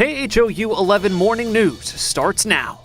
KHOU 11 Morning News starts now.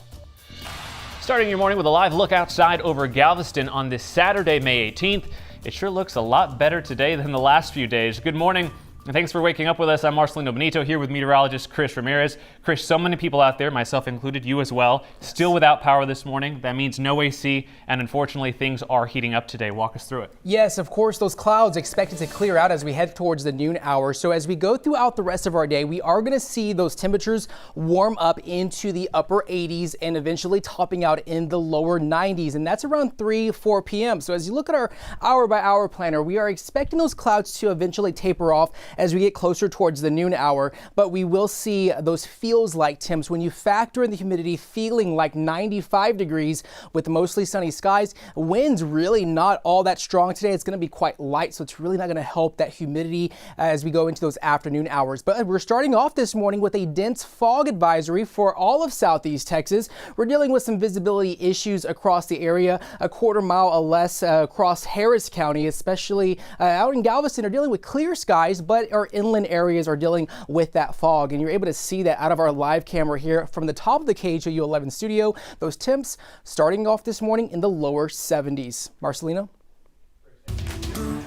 Starting your morning with a live look outside over Galveston on this Saturday, May 18th. It sure looks a lot better today than the last few days. Good morning. And thanks for waking up with us. I'm Marcelino Benito here with meteorologist Chris Ramirez. Chris, so many people out there, myself included, you as well, still without power this morning. That means no AC, and unfortunately things are heating up today. Walk us through it. Yes, of course, those clouds expected to clear out as we head towards the noon hour. So as we go throughout the rest of our day, we are going to see those temperatures warm up into the upper 80s and eventually topping out in the lower 90s. And that's around 4 p.m. So as you look at our hour by hour planner, we are expecting those clouds to eventually taper off as we get closer towards the noon hour, but we will see those feels like temps when you factor in the humidity feeling like 95 degrees with mostly sunny skies. Winds really not all that strong today. It's going to be quite light, so it's really not going to help that humidity as we go into those afternoon hours. But we're starting off this morning with a dense fog advisory for all of southeast Texas. We're dealing with some visibility issues across the area, a quarter mile or less across Harris County, especially out in Galveston are dealing with clear skies, but our inland areas are dealing with that fog, and you're able to see that out of our live camera here from the top of the KHOU 11 studio. Those temps starting off this morning in the lower 70s. Marcelino?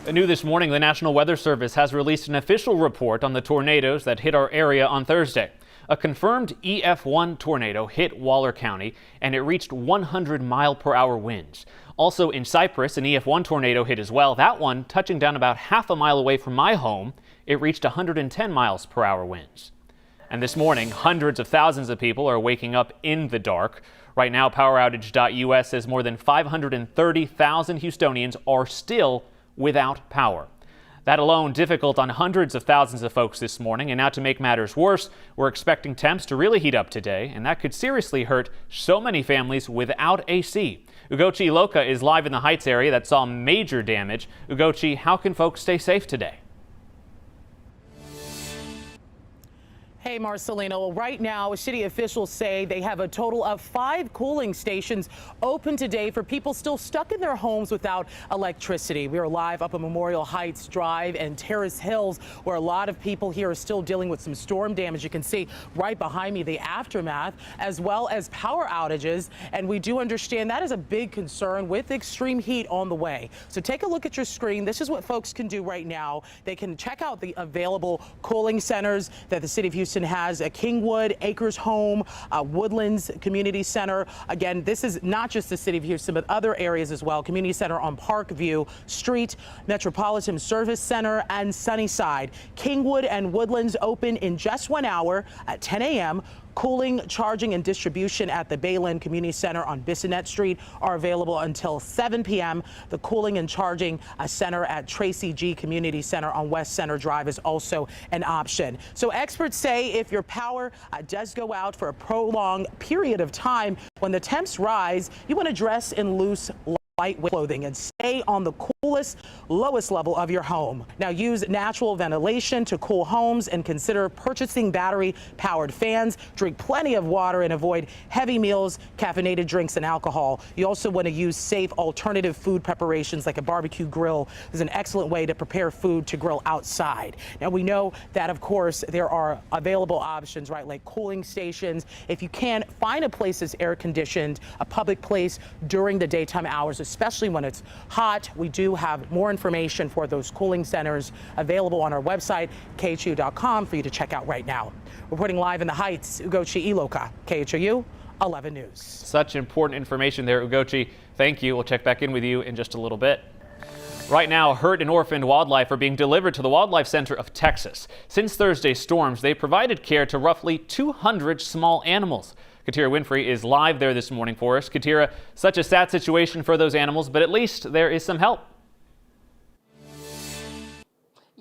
New this morning, the National Weather Service has released an official report on the tornadoes that hit our area on Thursday. A confirmed EF1 tornado hit Waller County, and it reached 100-mile-per-hour winds. Also in Cypress, an EF1 tornado hit as well. That one touching down about half a mile away from my home. It reached 110 miles per hour winds. And this morning, hundreds of thousands of people are waking up in the dark. Right now, PowerOutage.us says more than 530,000 Houstonians are still without power. That alone difficult on hundreds of thousands of folks this morning. And now to make matters worse, we're expecting temps to really heat up today, and that could seriously hurt so many families without AC. Ugochi Iloka is live in the Heights area that saw major damage. Ugochi, how can folks stay safe today? Hey, Marcelino. Right now, city officials say they have a total of 5 cooling stations open today for people still stuck in their homes without electricity. We are live up on Memorial Heights Drive and Terrace Hills, where a lot of people here are still dealing with some storm damage. You can see right behind me the aftermath, as well as power outages. And we do understand that is a big concern with extreme heat on the way. So take a look at your screen. This is what folks can do right now. They can check out the available cooling centers that the city of Houston has at Kingwood, Acres Home, Woodlands Community Center. Again, this is not just the city of Houston, but other areas as well. Community Center on Parkview Street, Metropolitan Service Center, and Sunnyside. Kingwood and Woodlands open in just 1 hour at 10 a.m. Cooling, charging, and distribution at the Bayland Community Center on Bissonnette Street are available until 7 p.m. The cooling and charging center at Tracy G Community Center on West Center Drive is also an option. So experts say if your power does go out for a prolonged period of time, when the temps rise, you want to dress in loose, lightweight clothing and stay on the coolest, lowest level of your home. Now use natural ventilation to cool homes and consider purchasing battery-powered fans. Drink plenty of water and avoid heavy meals, caffeinated drinks, and alcohol. You also want to use safe alternative food preparations like a barbecue grill. Is an excellent way to prepare food to grill outside. Now we know that, of course, there are available options, right, like cooling stations. If you can, find a place that's air conditioned, a public place during the daytime hours, especially when it's hot. We do have more information for those cooling centers available on our website, KHOU.com, for you to check out right now. Reporting live in the Heights, Ugochi Iloka, KHOU 11 News. Such important information there, Ugochi. Thank you. We'll check back in with you in just a little bit. Right now, hurt and orphaned wildlife are being delivered to the Wildlife Center of Texas. Since Thursday's storms, they provided care to roughly 200 small animals. Katira Winfrey is live there this morning for us. Katira, such a sad situation for those animals, but at least there is some help.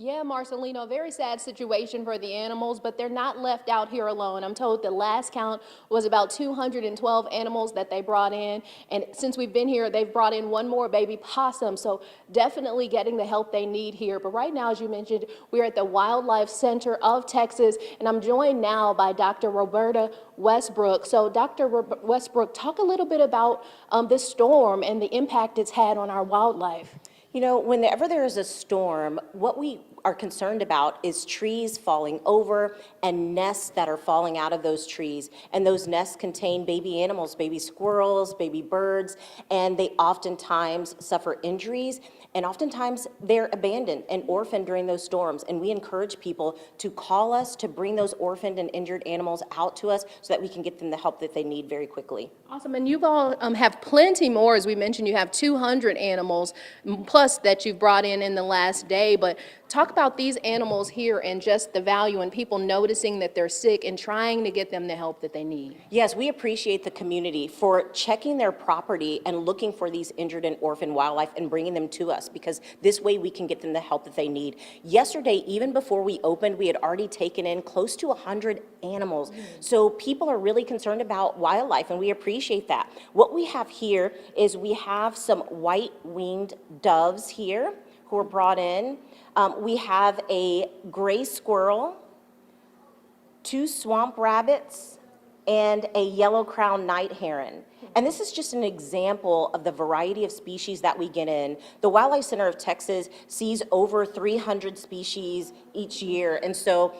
Yeah, Marcelino, a very sad situation for the animals, but they're not left out here alone. I'm told the last count was about 212 animals that they brought in. And since we've been here, they've brought in one more baby possum. So definitely getting the help they need here. But right now, as you mentioned, we're at the Wildlife Center of Texas, and I'm joined now by Dr. Roberta Westbrook. So Dr. Westbrook, talk a little bit about this storm and the impact it's had on our wildlife. You know, whenever there is a storm, what we are concerned about is trees falling over and nests that are falling out of those trees. And those nests contain baby animals, baby squirrels, baby birds, and they oftentimes suffer injuries. And oftentimes they're abandoned and orphaned during those storms. And we encourage people to call us to bring those orphaned and injured animals out to us so that we can get them the help that they need very quickly. Awesome, and you've all have plenty more. As we mentioned, you have 200 animals plus that you've brought in the last day. But talk about these animals here and just the value and people noticing that they're sick and trying to get them the help that they need. Yes, we appreciate the community for checking their property and looking for these injured and orphaned wildlife and bringing them to us, because this way we can get them the help that they need. Yesterday, even before we opened, we had already taken in close to 100 animals. So people are really concerned about wildlife, and we appreciate that. What we have here is we have some white-winged doves here who were brought in. We have a gray squirrel, 2 swamp rabbits, and a yellow-crowned night heron. And this is just an example of the variety of species that we get in. The Wildlife Center of Texas sees over 300 species each year, and so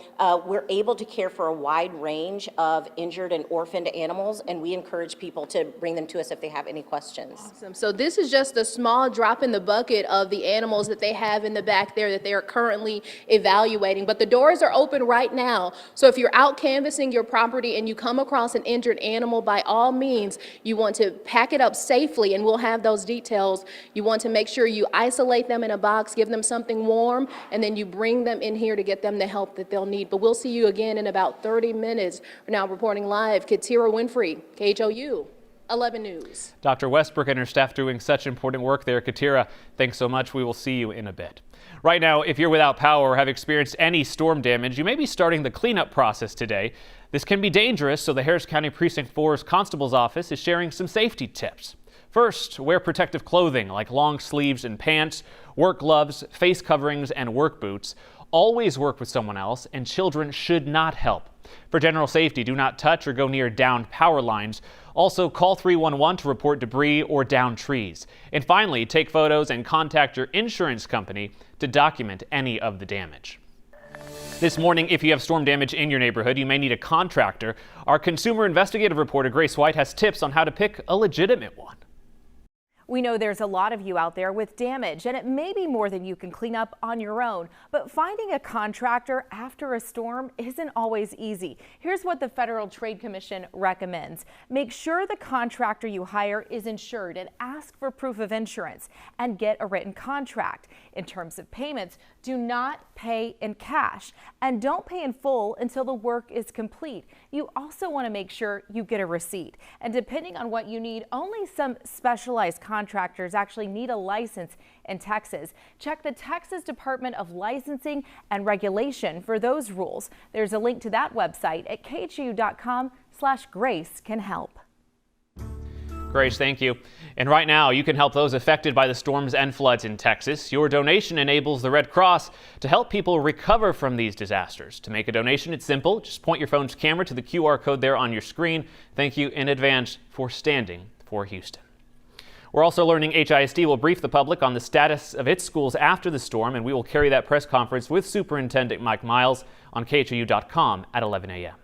we're able to care for a wide range of injured and orphaned animals, and we encourage people to bring them to us if they have any questions. Awesome. So this is just a small drop in the bucket of the animals that they have in the back there that they are currently evaluating. But the doors are open right now. So if you're out canvassing your property and you come across an injured animal, by all means, you want to pack it up safely, and we'll have those details. You want to make sure you isolate them in a box, give them something warm, and then you bring them in here to get them the help that they'll need. But we'll see you again in about 30 minutes. We're now reporting live, Katira Winfrey, KHOU 11 News. Dr. Westbrook and her staff doing such important work there. Katira, thanks so much. We will see you in a bit. Right now, if you're without power or have experienced any storm damage, you may be starting the cleanup process today. This can be dangerous, so the Harris County Precinct 4's Constable's Office is sharing some safety tips. First, wear protective clothing like long sleeves and pants, work gloves, face coverings, and work boots. Always work with someone else, and children should not help. For general safety, do not touch or go near downed power lines. Also, call 311 to report debris or downed trees. And finally, take photos and contact your insurance company to document any of the damage. This morning, if you have storm damage in your neighborhood, you may need a contractor. Our consumer investigative reporter, Grace White, has tips on how to pick a legitimate one. We know there's a lot of you out there with damage, and it may be more than you can clean up on your own. But finding a contractor after a storm isn't always easy. Here's what the Federal Trade Commission recommends. Make sure the contractor you hire is insured and ask for proof of insurance and get a written contract. In terms of payments, do not pay in cash and don't pay in full until the work is complete. You also want to make sure you get a receipt. And depending on what you need, only some specialized contractors actually need a license in Texas. Check the Texas Department of Licensing and Regulation for those rules. There's a link to that website at khou.com/Grace can help. Grace, thank you. And right now, you can help those affected by the storms and floods in Texas. Your donation enables the Red Cross to help people recover from these disasters. To make a donation, it's simple. Just point your phone's camera to the QR code there on your screen. Thank you in advance for standing for Houston. We're also learning HISD will brief the public on the status of its schools after the storm, and we will carry that press conference with Superintendent Mike Miles on KHOU.com at 11 a.m.